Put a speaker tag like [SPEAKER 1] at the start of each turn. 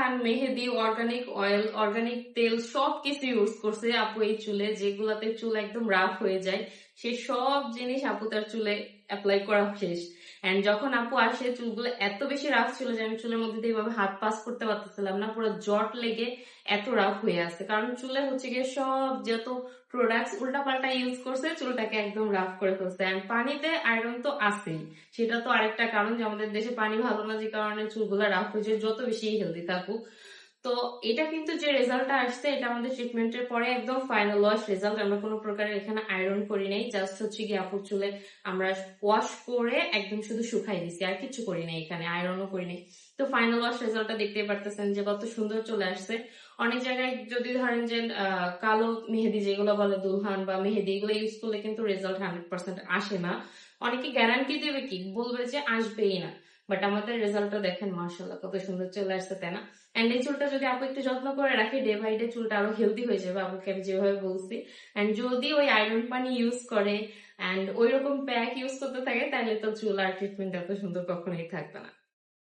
[SPEAKER 1] দুলহান, মেহেদি, organic oil, organic তেল সবকিছু use করছে আপু এই চুলে, যেগুলাতে চুল একদম রাফ হয়ে যায় সে সব জিনিস আপু তার চুলে অ্যাপ্লাই করা শেষ। এন্ড যখন আপু আসে চুলগুলো এত বেশি রাফ ছিল যে আমি চুলের মধ্যে দিয়ে এইভাবে হাত পাস করতে পারতেছিলাম না, পুরো জট লেগে এত রাফ হয়ে আছে, কারণ চুলে হচ্ছে গিয়ে সব যত প্রোডাক্টস উল্টাপাল্টা ইউজ করছে চুলটাকে একদম রাফ করে ফেলছে। এন্ড পানিতে আয়রন তো আছেই, সেটা তো আরেকটা কারণ যে আমাদের দেশে পানি ভালো না, যে কারণে চুলগুলো রাফ হয়ে যায় যত বেশি হেলদি থাকুক। তো এটা কিন্তু যে রেজাল্টটা আসছে এটা আমাদের ট্রিটমেন্টের পরে একদম ফাইনাল ওয়াশ রেজাল্ট। আমরা কোনো প্রকারের এখানে আয়রন করি নাই, জাস্ট হচ্ছে কি আপুর চুলে আমরা ওয়াশ করে একদম শুধু শুকাই দিছি, আর কিছু করি নাই, এখানে আয়রনও করি নাই। তো ফাইনাল ওয়াশ রেজাল্টটা দেখতেই পারতেছেন যে কত সুন্দর চলে আসছে। অনেক জায়গায় যদি ধরেন যে কালো মেহেদি যেগুলো বলে দুলহান বা মেহেদি, এগুলো ইউজ করলে কিন্তু রেজাল্ট 100% আসে না। অনেকে গ্যারান্টি দেবে কি, বলবে যে আসবেই না, বাট আমাদের রেজাল্টটা দেখেন মাশাআল্লাহ কত সুন্দর চলে আসছে, তাই না? এন্ড এই চুলটা যদি আপু একটু যত্ন করে রাখে ডে বাই ডে চুলটা আরো হেলদি হয়ে যাবে আপুকে আমি যেভাবে বলছি। এন্ড যদি ওই আয়রন পানি ইউজ করে এন্ড ওই রকম প্যাক ইউজ করতে থাকে তাহলে তো চুল আর ট্রিটমেন্ট এত সুন্দর কখনোই থাকবে না।